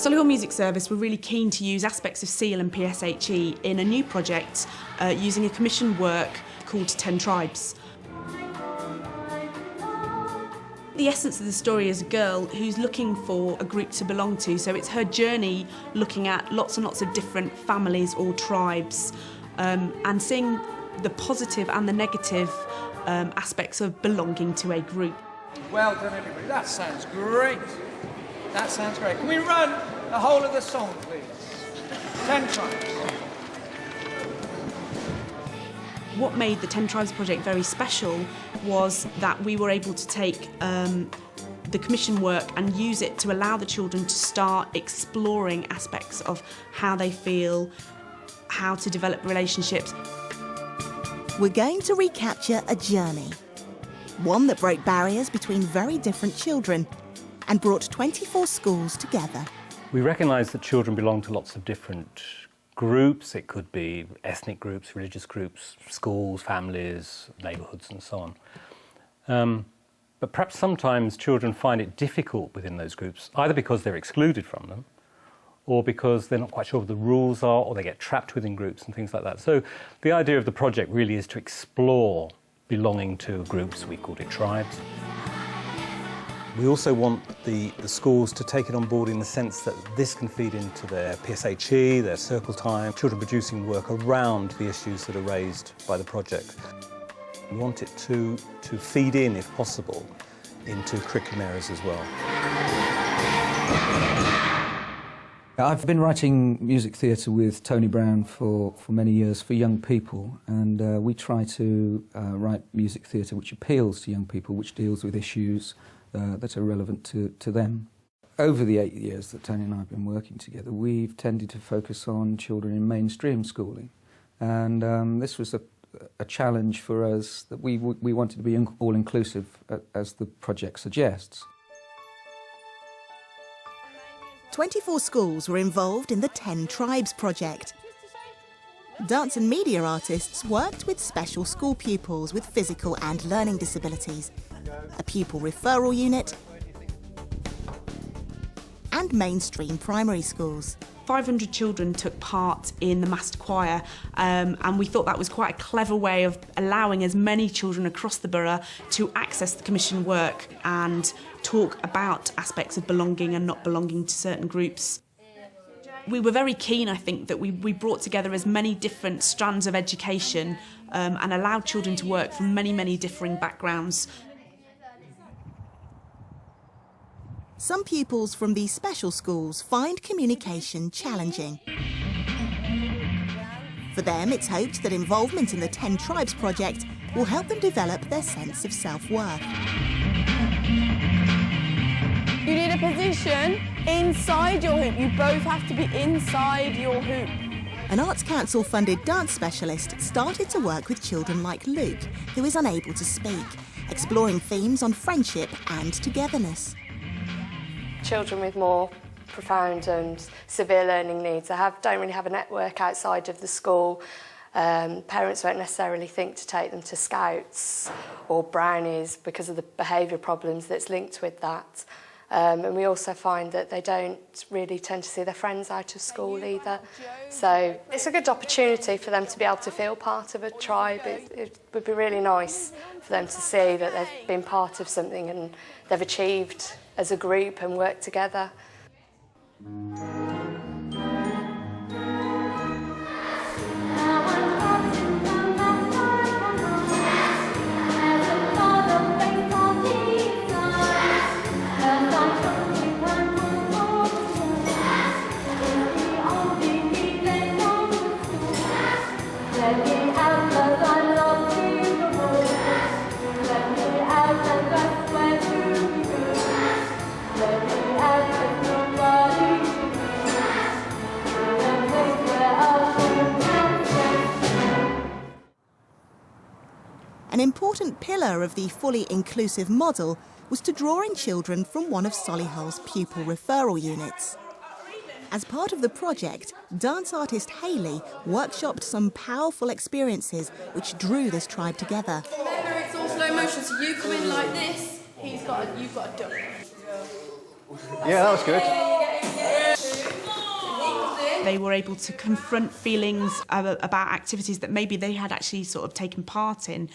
Solihull Music Service were really keen to use aspects of SEAL and PSHE in a new project using a commissioned work called 10 Tribes. The essence of the story is a girl who's looking for a group to belong to, so it's her journey looking at lots and lots of different families or tribes and seeing the positive and the negative aspects of belonging to a group. Well done, everybody. That sounds great. That sounds great. Can we run the whole of the song, please? 10 Tribes. What made the 10 Tribes project very special was that we were able to take the commission work and use it to allow the children to start exploring aspects of how they feel, how to develop relationships. We're going to recapture a journey, one that broke barriers between very different children and brought 24 schools together. We recognise that children belong to lots of different groups. It could be ethnic groups, religious groups, schools, families, neighbourhoods and so on. But perhaps sometimes children find it difficult within those groups, either because they're excluded from them or because they're not quite sure what the rules are, or they get trapped within groups and things like that. So the idea of the project really is to explore belonging to groups. We called it tribes. We also want the schools to take it on board in the sense that this can feed into their PSHE, their circle time, children producing work around the issues that are raised by the project. We want it to feed in, if possible, into curriculum areas as well. I've been writing music theatre with Tony Brown for many years for young people, and we try to write music theatre which appeals to young people, which deals with issues that are relevant to them. Over the 8 years that Tony and I have been working together, we've tended to focus on children in mainstream schooling, and this was a challenge for us that we wanted to be all-inclusive, as the project suggests. 24 schools were involved in the 10 Tribes project. Dance and media artists worked with special school pupils with physical and learning disabilities, a pupil referral unit, and mainstream primary schools. 500 children took part in the master choir, and we thought that was quite a clever way of allowing as many children across the borough to access the commission work and talk about aspects of belonging and not belonging to certain groups. We were very keen, I think, that we brought together as many different strands of education and allowed children to work from many, many differing backgrounds. Some pupils from these special schools find communication challenging. For them, it's hoped that involvement in the 10 Tribes project will help them develop their sense of self-worth. You need a position inside your hoop. You both have to be inside your hoop. An Arts Council-funded dance specialist started to work with children like Luke, who is unable to speak, exploring themes on friendship and togetherness. Children with more profound and severe learning needs don't really have a network outside of the school. Parents won't necessarily think to take them to Scouts or Brownies because of the behaviour problems that's linked with that. And we also find that they don't really tend to see their friends out of school either. So it's a good opportunity for them to be able to feel part of a tribe. It would be really nice for them to see that they've been part of something and they've achieved as a group and worked together. An important pillar of the fully inclusive model was to draw in children from one of Solihull's pupil referral units. As part of the project, dance artist Hayley workshopped some powerful experiences which drew this tribe together. Remember, it's all slow motion, so you come in like this, you've got a duck. Yeah, that was good. They were able to confront feelings about activities that maybe they had actually sort of taken part in.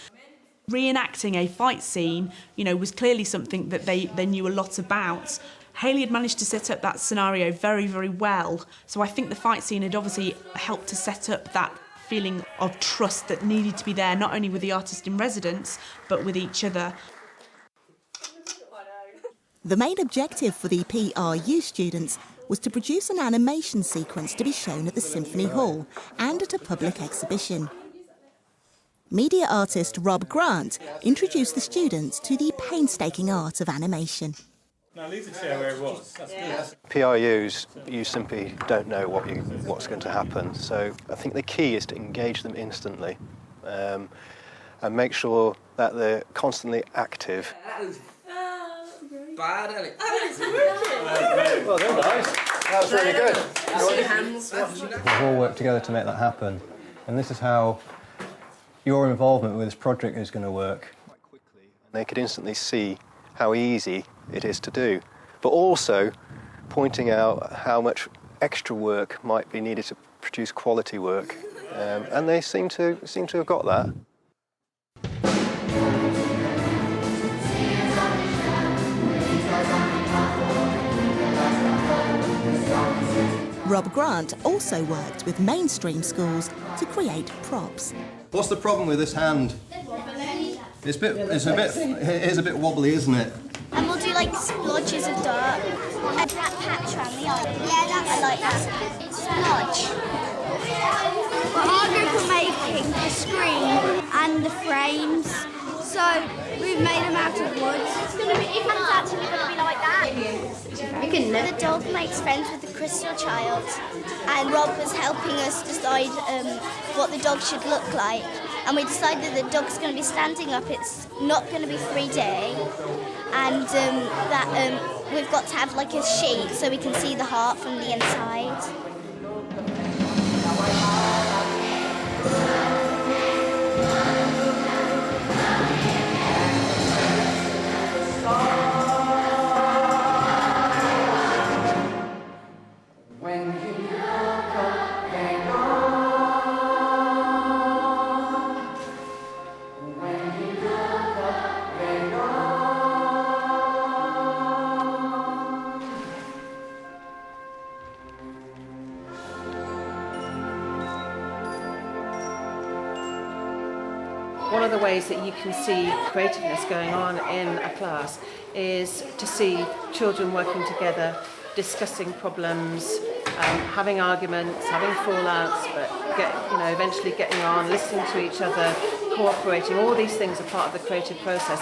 Reenacting a fight scene, was clearly something that they knew a lot about. Hayley had managed to set up that scenario very, very well. So I think the fight scene had obviously helped to set up that feeling of trust that needed to be there, not only with the artist in residence, but with each other. The main objective for the PRU students was to produce an animation sequence to be shown at the Symphony Hall and at a public exhibition. Media artist Rob Grant introduced the students to the painstaking art of animation. Now leave the chair where it was. That's good. PRUs, you simply don't know what's going to happen. So I think the key is to engage them instantly and make sure that they're constantly active. Bad, Ellie. Well, they're nice. That was really good. We've all worked together to make that happen. And this is how your involvement with this project is going to work. They could instantly see how easy it is to do, but also pointing out how much extra work might be needed to produce quality work. And they seem to have got that. Rob Grant also worked with mainstream schools to create props. What's the problem with this hand? It's a bit wobbly, isn't it? And we'll do like splodges of dirt. And that patch around the eye. Yeah, I like that. Splodge. Well, our group are making the screen and the frames. So we've made them out of wood. It's actually going to be like that. The dog makes friends with the crystal child, and Rob was helping us decide what the dog should look like. And we decided the dog's going to be standing up. It's not going to be 3D, and that we've got to have like a sheet so we can see the heart from the inside. One of the ways that you can see creativeness going on in a class is to see children working together, discussing problems, having arguments, having fallouts, but eventually getting on, listening to each other, cooperating. All these things are part of the creative process.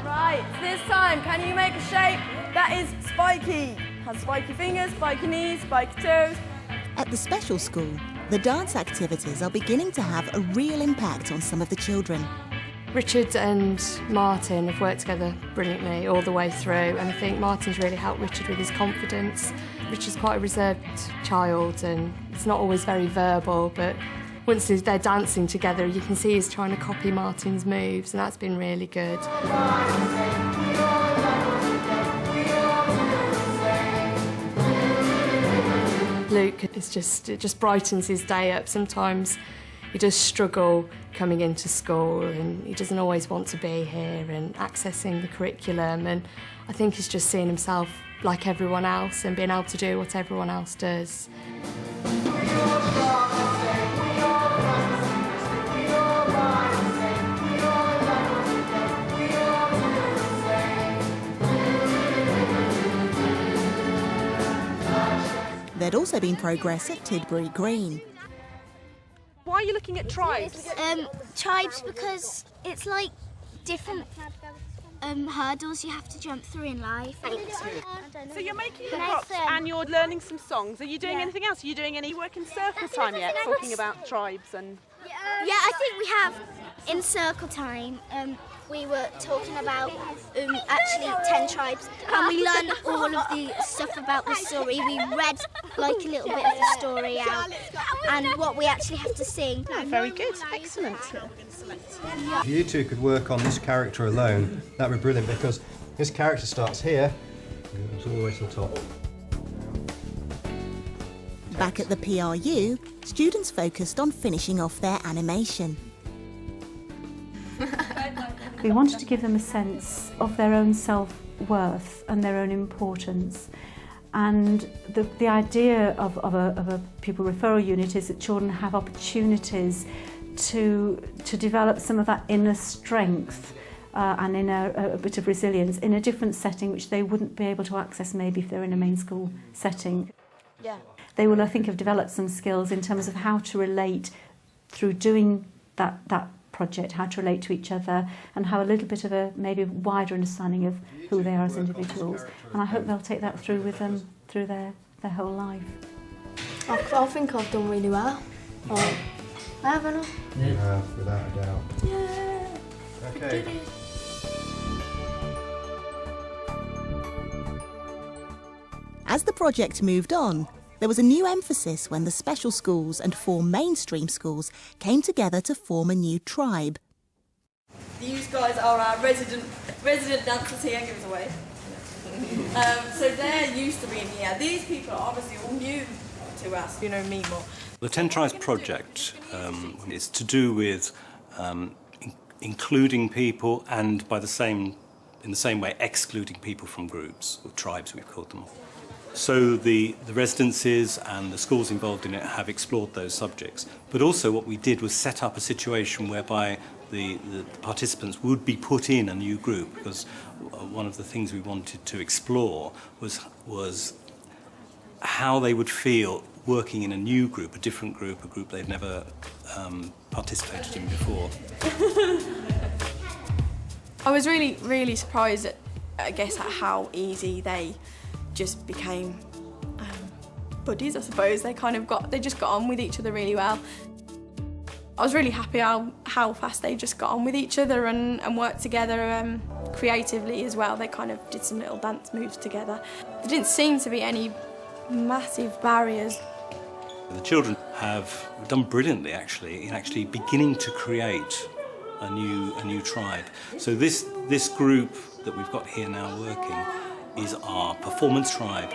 Right, this time, can you make a shape that is spiky? Has spiky fingers, spiky knees, spiky toes. At the special school, the dance activities are beginning to have a real impact on some of the children. Richard and Martin have worked together brilliantly all the way through, and I think Martin's really helped Richard with his confidence. Richard's quite a reserved child and it's not always very verbal, but once they're dancing together you can see he's trying to copy Martin's moves, and that's been really good. Luke, it just brightens his day up. Sometimes he does struggle coming into school and he doesn't always want to be here and accessing the curriculum, and I think he's just seeing himself like everyone else and being able to do what everyone else does. There'd also been progress at Tidbury Green. Why are you looking at tribes? Tribes because it's like different hurdles you have to jump through in life. So you're making the props and you're learning some songs. Are you doing anything else? Are you doing any work in circle time yet, talking about tribes and... Yeah, I think we have in circle time. we were talking about actually 10 tribes, and we learned all of the stuff about the story. We read like a little bit of the story out and what we actually have to sing. Very good, excellent. If you two could work on this character alone, that would be brilliant, because this character starts here and goes all the way to the top. Back at the PRU, students focused on finishing off their animation. We wanted to give them a sense of their own self-worth and their own importance. And the idea of a pupil referral unit is that children have opportunities to develop some of that inner strength and a bit of resilience in a different setting which they wouldn't be able to access maybe if they're in a main school setting. Yeah. They will, I think, have developed some skills in terms of how to relate through doing that project, how to relate to each other and have a little bit of a maybe wider understanding of who they are as individuals. And I hope they'll take that through with them through their whole life. I think I've done really well. Haven't I? You have, without a doubt. Yeah. Okay. As the project moved on, there was a new emphasis when the special schools and 4 mainstream schools came together to form a new tribe. These guys are our resident dancers here. Give us away. So they're used to being here. These people are obviously all new to us. You know me more. The 10 Tribes project is to do with including people and in the same way excluding people from groups, or tribes we've called them. So the residences and the schools involved in it have explored those subjects. But also what we did was set up a situation whereby the participants would be put in a new group, because one of the things we wanted to explore was how they would feel working in a new group, a different group, a group they'd never participated in before. I was really, really surprised at how easy they just became buddies, I suppose. They just got on with each other really well. I was really happy how fast they just got on with each other and worked together creatively as well. They kind of did some little dance moves together. There didn't seem to be any massive barriers. The children have done brilliantly in actually beginning to create a new tribe. So this group that we've got here now working is our performance tribe.